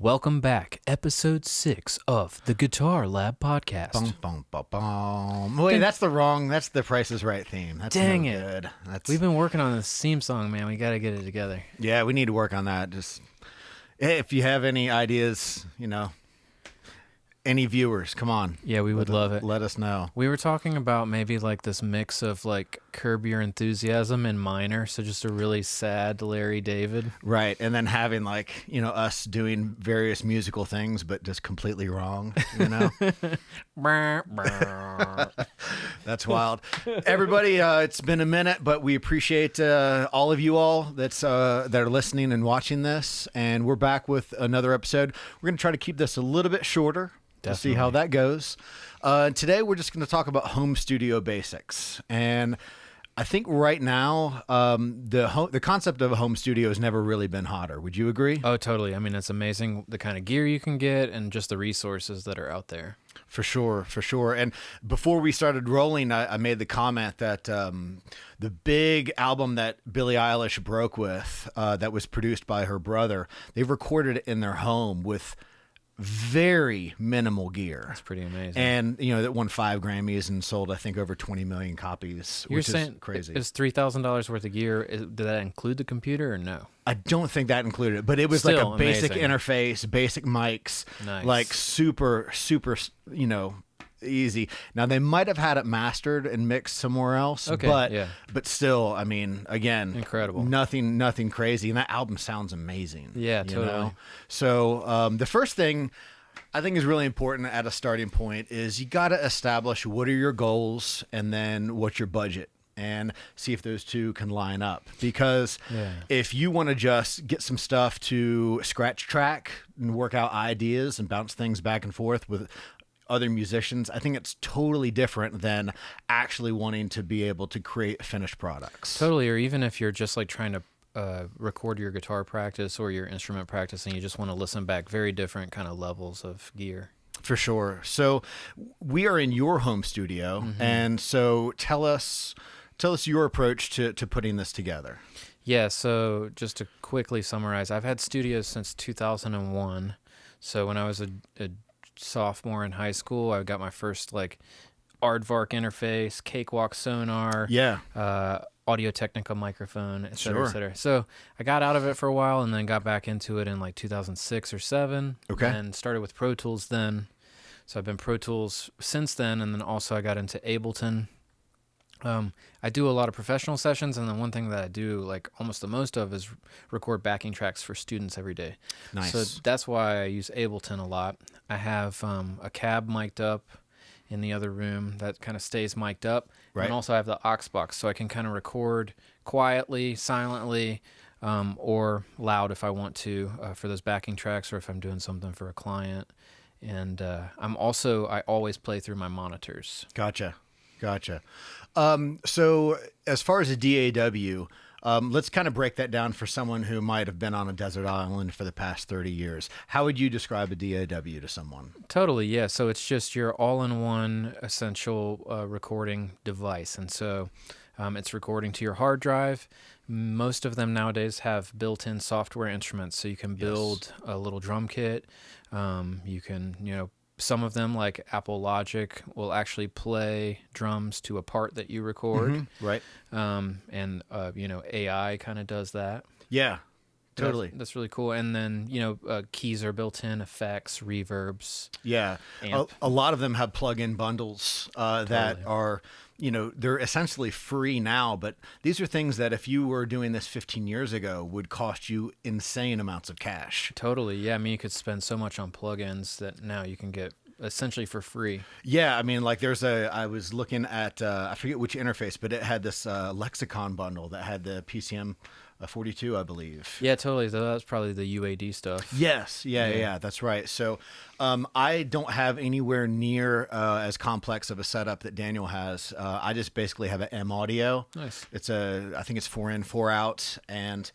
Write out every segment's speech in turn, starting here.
Welcome back, episode 6 of the Guitar Lab podcast. Bum, bum, bum, bum. Wait, that's the Price is Right theme. That's Dang no it. good. We've been working on this theme song, man. We got to get it together. Yeah, we need to work on that. Just if you have any ideas, any viewers, come on. Yeah, we would love it. Let us know. We were talking about maybe like this mix of like Curb Your Enthusiasm and Minor, so just a really sad Larry David. Right, and then having us doing various musical things, but just completely wrong. That's wild. Everybody, it's been a minute, but we appreciate all of you all that are listening and watching this, and we're back with another episode. We're going to try to keep this a little bit shorter. We'll see how that goes. Today, we're just going to talk about home studio basics. And I think right now, the concept of a home studio has never really been hotter. Would you agree? Oh, totally. I mean, it's amazing the kind of gear you can get and just the resources that are out there. For sure, for sure. And before we started rolling, I made the comment that the big album that Billie Eilish broke with, that was produced by her brother, they recorded it in their home with very minimal gear. That's pretty amazing. And that won 5 Grammys and sold, I think, over 20 million copies. You're which saying is crazy. It's $3,000 worth of gear. Did that include the computer or no? I don't think that included it, but it was Still like a basic amazing. interface, basic mics, Nice. like super, easy. Now they might have had it mastered and mixed somewhere else, but still, I mean, again, incredible. Nothing crazy, and that album sounds amazing. Yeah, totally. So the first thing I think is really important at a starting point is you got to establish what are your goals and then what's your budget, and see if those two can line up. Because if you want to just get some stuff to scratch track and work out ideas and bounce things back and forth with other musicians, I think it's totally different than actually wanting to be able to create finished products. Totally. Or even if you're just like trying to record your guitar practice or your instrument practice and you just want to listen back, very different kind of levels of gear. For sure. So we are in your home studio, and so tell us your approach to putting this together. Yeah, so just to quickly summarize, I've had studios since 2001. So when I was a sophomore in high school, I got my first like Aardvark interface, Cakewalk Sonar, Audio-Technica microphone, et cetera, et cetera. So I got out of it for a while and then got back into it in like 2006 or 7. Okay. And started with Pro Tools then. So I've been Pro Tools since then, and then also I got into Ableton. I do a lot of professional sessions, and then one thing that I do like almost the most of is record backing tracks for students every day. Nice. So that's why I use Ableton a lot. I have a cab mic'd up in the other room that kind of stays mic'd up. Right. And also I have the aux box, so I can kind of record quietly, silently, or loud if I want to for those backing tracks, or if I'm doing something for a client. And I always play through my monitors. Gotcha. So as far as a DAW, let's kind of break that down for someone who might have been on a desert island for the past 30 years. How would you describe a DAW to someone? Totally, yeah. So it's just your all-in-one essential recording device. And so it's recording to your hard drive. Most of them nowadays have built-in software instruments, so you can build a little drum kit. You can, some of them, like Apple Logic, will actually play drums to a part that you record. Right. And AI kind of does that. Yeah, totally. That's really cool. And then, keys are built in, effects, reverbs. Yeah. A lot of them have plug-in bundles that are, they're essentially free now, but these are things that if you were doing this 15 years ago would cost you insane amounts of cash. Totally. Yeah. I mean, you could spend so much on plugins that now you can get essentially for free. Yeah. I mean, like I was looking at, I forget which interface, but it had this Lexicon bundle that had the PCM 42, I believe. Yeah, totally. So that's probably the UAD stuff. Yes. Yeah, that's right. So I don't have anywhere near as complex of a setup that Daniel has. I just basically have an M audio. Nice. I think it's 4 in, 4 out, and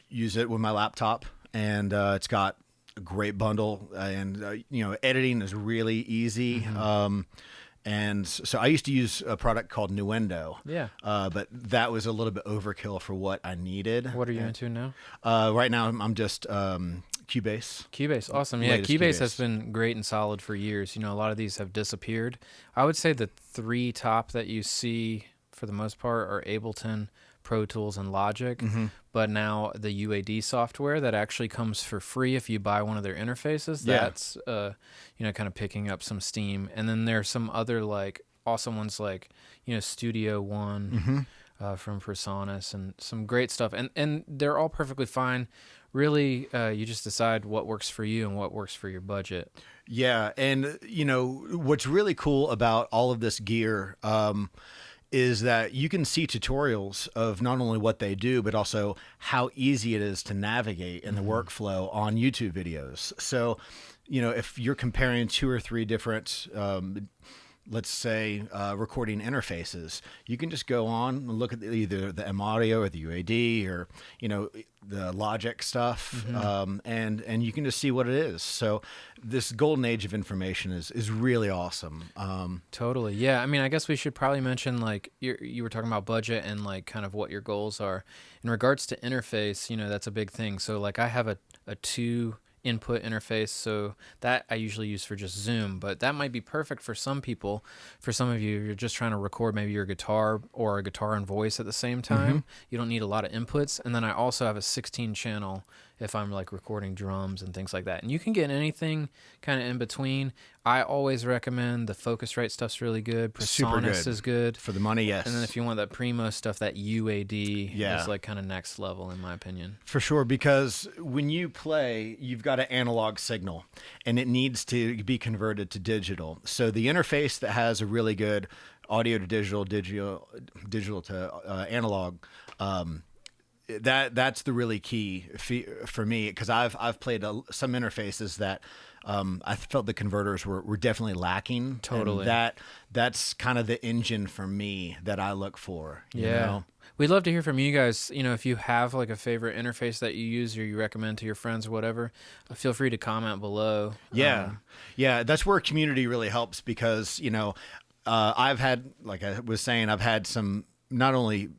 use it with my laptop. And it's got a great bundle, and editing is really easy. And so I used to use a product called Nuendo. Yeah. But that was a little bit overkill for what I needed. What are you into now? Right now I'm just Cubase. Cubase, awesome. Yeah, Latest Cubase has Cubase. been great and solid for years. A lot of these have disappeared. I would say the three top that you see for the most part are Ableton, Pro Tools, and Logic. Mm-hmm. But now the UAD software that actually comes for free if you buy one of their interfaces, Yeah. that's kind of picking up some steam. And then there's some other like awesome ones like Studio One. Mm-hmm. From Presonus and some great stuff, and they're all perfectly fine. Really, you just decide what works for you and what works for your budget. Yeah, and what's really cool about all of this gear is that you can see tutorials of not only what they do, but also how easy it is to navigate in the workflow on YouTube videos. So, if you're comparing two or three different let's say recording interfaces, you can just go on and look at either the M Audio or the UAD or the Logic stuff, and you can just see what it is. So this golden age of information is really awesome. Totally, yeah. I mean, I guess we should probably mention like you were talking about budget and like kind of what your goals are in regards to interface. That's a big thing. So like I have a two input interface, so that I usually use for just Zoom, but that might be perfect for some people. For some of you, you're just trying to record maybe your guitar or a guitar and voice at the same time. You don't need a lot of inputs. And then I also have a 16 channel if I'm like recording drums and things like that. And you can get anything kind of in between. I always recommend the Focusrite stuff's really good. Super Presonus good. is good. For the money, yes. And then if you want that Primo stuff, that UAD Yeah. is like kind of next level in my opinion. For sure, because when you play, you've got an analog signal, and it needs to be converted to digital. So the interface that has a really good audio to digital to analog, that's the really key for me, because I've played some interfaces that I felt the converters were definitely lacking. Totally. And that's kind of the engine for me that I look for. You know? We'd love to hear from you guys. If you have like a favorite interface that you use or you recommend to your friends or whatever, feel free to comment below. Yeah. Yeah. That's where community really helps, because, I've had, like I was saying, I've had some, not only,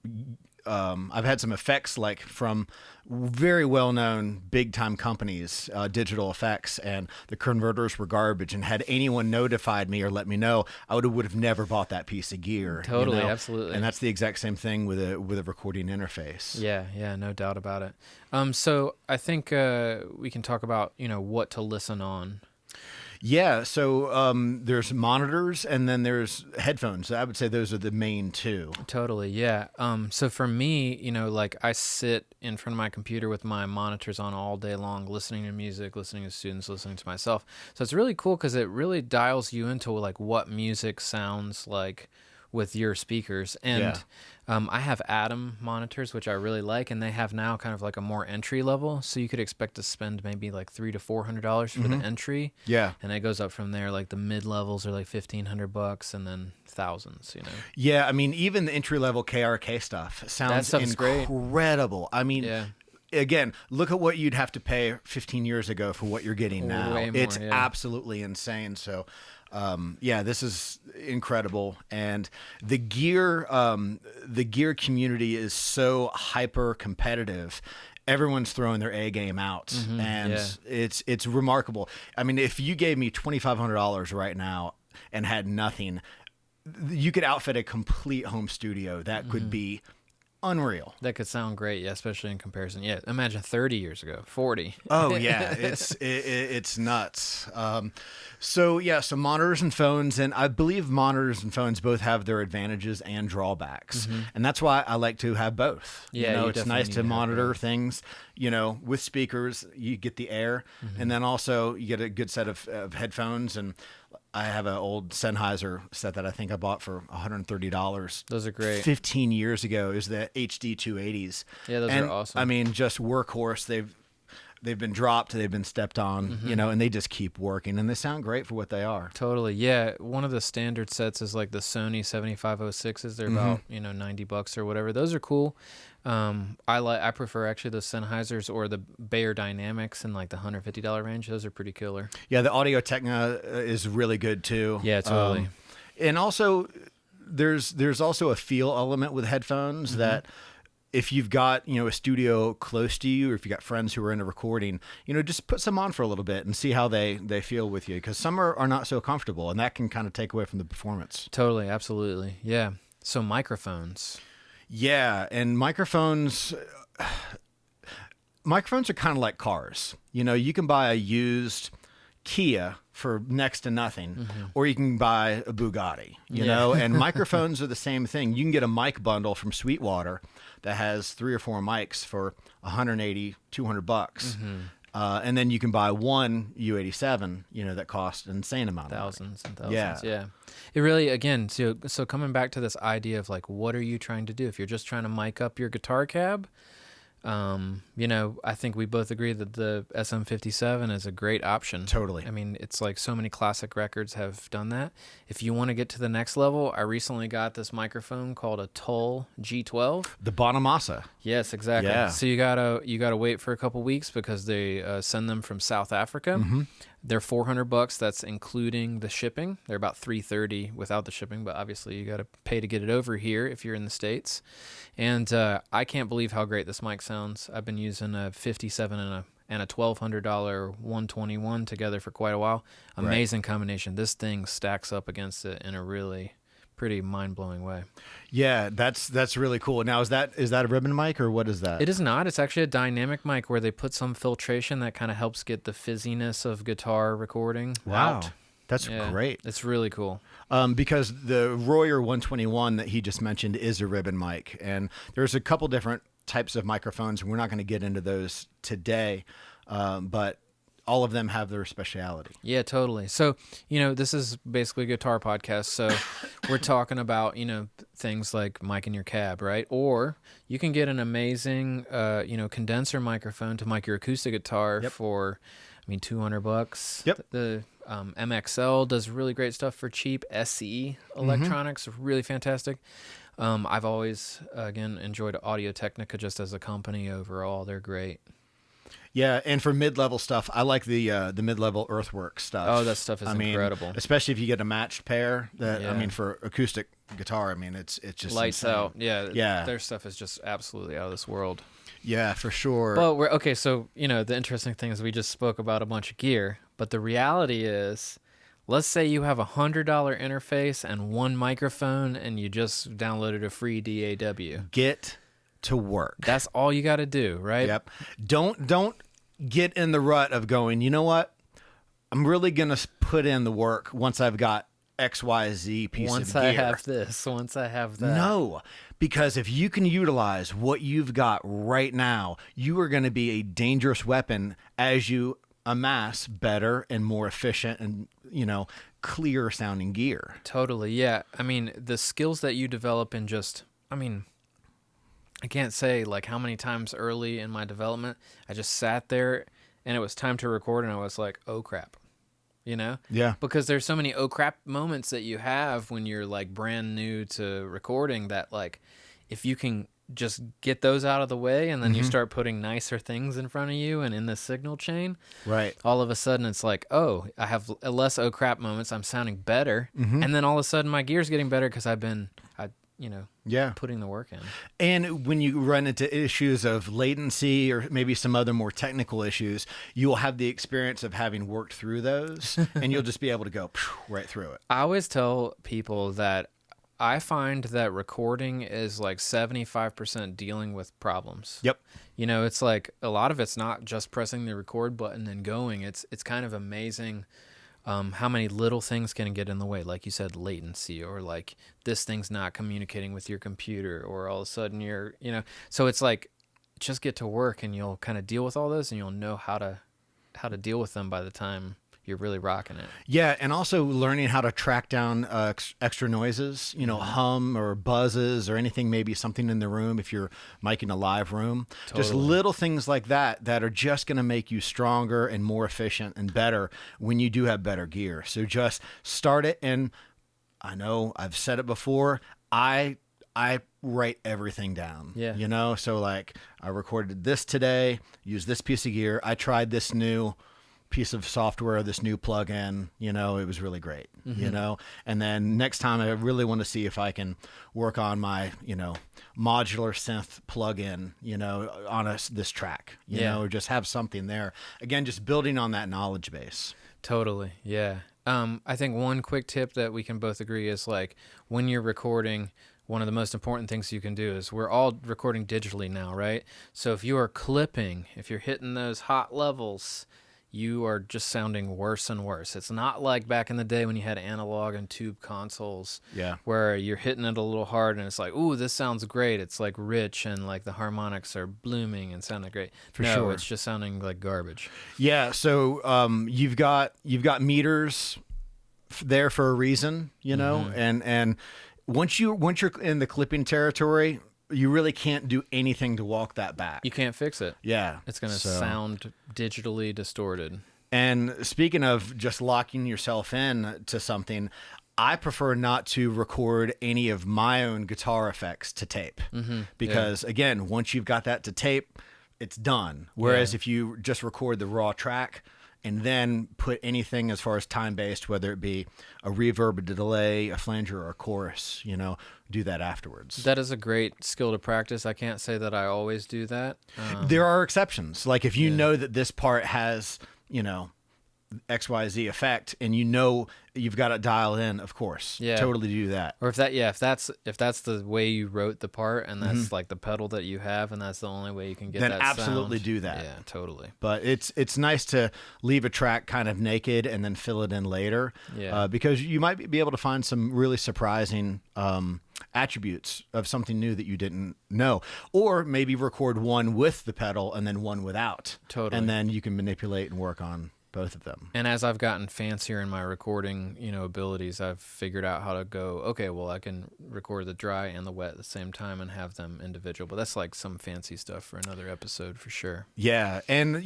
I've had some effects like from very well-known big-time companies, digital effects, and the converters were garbage. And had anyone notified me or let me know, I would have never bought that piece of gear. Totally, absolutely. And that's the exact same thing with a recording interface. Yeah, no doubt about it. So I think we can talk about what to listen on. Yeah, so there's monitors and then there's headphones. I would say those are the main two. Totally, yeah. So for me, like I sit in front of my computer with my monitors on all day long, listening to music, listening to students, listening to myself. So it's really cool because it really dials you into like what music sounds like with your speakers. And I have Atom monitors, which I really like, and they have now kind of like a more entry level. So you could expect to spend maybe like $300 to $400 for the entry. Yeah. And it goes up from there. Like the mid levels are like $1,500 and then thousands, Yeah, I mean, even the entry level KRK stuff sounds incredible. Great. I mean, again, look at what you'd have to pay 15 years ago for what you're getting now. Way more, it's absolutely insane. So this is incredible. And the gear community is so hyper competitive. Everyone's throwing their A game out, and it's remarkable. I mean, if you gave me $2,500 right now and had nothing, you could outfit a complete home studio that could be unreal. That could sound great, especially in comparison. Yeah, imagine 30 years ago, 40. Oh yeah, it's nuts. So monitors and phones, and I believe monitors and phones both have their advantages and drawbacks, and that's why I like to have both. Yeah, it's nice to monitor things. With speakers, you get the air, and then also you get a good set of headphones. And I have an old Sennheiser set that I think I bought for $130. Those are great. 15 years ago is the HD 280s. Yeah, those are awesome. I mean, just workhorse. They've been dropped, they've been stepped on, and they just keep working, and they sound great for what they are. Totally, yeah. One of the standard sets is like the Sony 7506s. They're about $90 or whatever. Those are cool. I prefer actually the Sennheisers or the Bayer Dynamics in like the $150 range. Those are pretty killer. Yeah, the Audio Technica is really good too. Yeah, totally. And also, there's also a feel element with headphones that if you've got, a studio close to you, or if you got friends who are into recording, just put some on for a little bit and see how they feel with you. Because some are not so comfortable, and that can kind of take away from the performance. Totally. Absolutely. Yeah. So microphones. Yeah. And microphones are kind of like cars. You can buy a used Kia for next to nothing, or you can buy a Bugatti, and microphones are the same thing. You can get a mic bundle from Sweetwater that has 3 or 4 mics for $180, $200. And then you can buy one U87, that costs an insane amount of Thousands and thousands. Yeah. Yeah. It really, again, so coming back to this idea of like, what are you trying to do? If you're just trying to mic up your guitar cab, I think we both agree that the SM57 is a great option. Totally. I mean, it's like so many classic records have done that. If you want to get to the next level, I recently got this microphone called a Tull G12. The Bonamassa. Yes, exactly. Yeah. So you gotta wait for a couple weeks because they send them from South Africa. They're $400. That's including the shipping. They're about $330 without the shipping, but obviously you got to pay to get it over here if you're in the States. And I can't believe how great this mic sounds. I've been using a 57 and a $1,200 121 together for quite a while. Amazing combination. This thing stacks up against it in a really pretty mind-blowing way. Yeah, that's really cool. Now, is that a ribbon mic, or what is that? It is not. It's actually a dynamic mic where they put some filtration that kind of helps get the fizziness of guitar recording out. That's great. It's really cool. Because the Royer 121 that he just mentioned is a ribbon mic, and there's a couple different types of microphones. We're not going to get into those today, but all of them have their speciality. Yeah, totally. So, this is basically a guitar podcast. So we're talking about, things like mic in your cab, right? Or you can get an amazing, condenser microphone to mic your acoustic guitar for, $200. Yep. The MXL does really great stuff for cheap. SE Electronics, really fantastic. I've always, again, enjoyed Audio-Technica just as a company overall. They're great. Yeah, and for mid-level stuff, I like the mid-level Earthworks stuff. Oh, that stuff is incredible. Especially if you get a matched pair. For acoustic guitar, it's just lights insane. out. Yeah. Their stuff is just absolutely out of this world. Yeah, for sure. But we're okay. So the interesting thing is we just spoke about a bunch of gear, but the reality is, let's say you have $100 interface and one microphone, and you just downloaded a free DAW. Get to work. That's all you got to do, right? Yep. Don't get in the rut of going, you know what? I'm really going to put in the work once I've got XYZ piece of gear. Once I have this, once I have that. No, because if you can utilize what you've got right now, you are going to be a dangerous weapon as you amass better and more efficient and, clear sounding gear. Totally. Yeah. The skills that you develop in I can't say like how many times early in my development I just sat there and it was time to record and I was like, oh crap, Yeah. Because there's so many oh crap moments that you have when you're like brand new to recording that like if you can just get those out of the way and then you start putting nicer things in front of you and in the signal chain, right? All of a sudden it's like, oh, I have less oh crap moments. I'm sounding better. And then all of a sudden my gear's getting better because I've been putting the work in. And when you run into issues of latency or maybe some other more technical issues, you will have the experience of having worked through those and you'll just be able to go right through it. I always tell people that I find that recording is like 75% dealing with problems. Yep. It's like a lot of it's not just pressing the record button and then going. It's kind of amazing how many little things can get in the way. Like you said, latency, or like this thing's not communicating with your computer, or all of a sudden you're, so it's like, just get to work and you'll kind of deal with all those and you'll know how to deal with them by the time you're really rocking it. Yeah, and also learning how to track down extra noises, hum or buzzes or anything, maybe something in the room if you're micing a live room. Totally. Just little things like that are just going to make you stronger and more efficient and better when you do have better gear. So just start it, and I know I've said it before, I write everything down. Yeah. So like I recorded this today, used this piece of gear, I tried this new piece of software, this new plugin, it was really great, and then next time I really want to see if I can work on my, modular synth plugin, on this track, or just have something there. Again, just building on that knowledge base. Totally. Yeah. I think one quick tip that we can both agree is like when you're recording, one of the most important things you can do is we're all recording digitally now, right? So if you are clipping, if you're hitting those hot levels, you are just sounding worse and worse. It's not like back in the day when you had analog and tube consoles, where you're hitting it a little hard and it's like, ooh, this sounds great. It's like rich and like the harmonics are blooming and sounding great. No, it's just sounding like garbage. Yeah. So you've got meters there for a reason, and once you're in the clipping territory, you really can't do anything to walk that back. You can't fix it. Yeah. It's going to sound digitally distorted. And speaking of just locking yourself in to something, I prefer not to record any of my own guitar effects to tape because, again, once you've got that to tape, it's done. Whereas if you just record the raw track and then put anything as far as time-based, whether it be a reverb, a delay, a flanger, or a chorus, do that afterwards. That is a great skill to practice. I can't say that I always do that. There are exceptions. Like if you know that this part has, XYZ effect and you've got it dialed in, of course. Yeah. Totally do that. Or if that's the way you wrote the part and that's like the pedal that you have and that's the only way you can get then that absolutely sound. do that. Yeah, totally. But it's nice to leave a track kind of naked and then fill it in later. Yeah. Because you might be able to find some really surprising attributes of something new that you didn't know, or maybe record one with the pedal and then one without. Totally. And then you can manipulate and work on both of them. And as I've gotten fancier in my recording, abilities, I've figured out how to go, okay, well, I can record the dry and the wet at the same time and have them individual. But that's like some fancy stuff for another episode for sure. Yeah. And,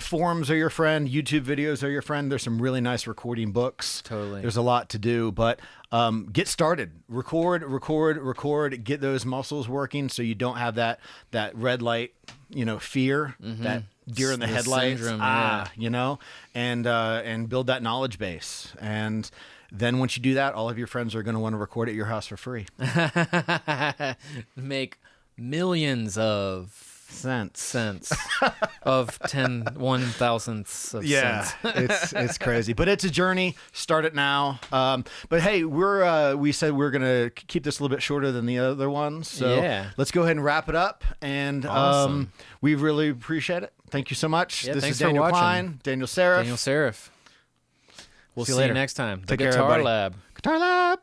forums are your friend. YouTube videos are your friend. There's some really nice recording books. Totally. There's a lot to do, but get started. Record, get those muscles working so you don't have that red light, fear, that deer in the headlights, syndrome, and build that knowledge base. And then once you do that, all of your friends are going to want to record at your house for free. Make millions of cents of 1/1000ths of cents. it's crazy, but it's a journey. Start it now. But hey, we said we're gonna keep this a little bit shorter than the other ones, so let's go ahead and wrap it up. And awesome. We really appreciate it. Thank you so much. Yeah, this thanks is Daniel for watching. Klein, Daniel Seraph. We'll see you next time. Take The care, Guitar everybody. Lab. Guitar Lab.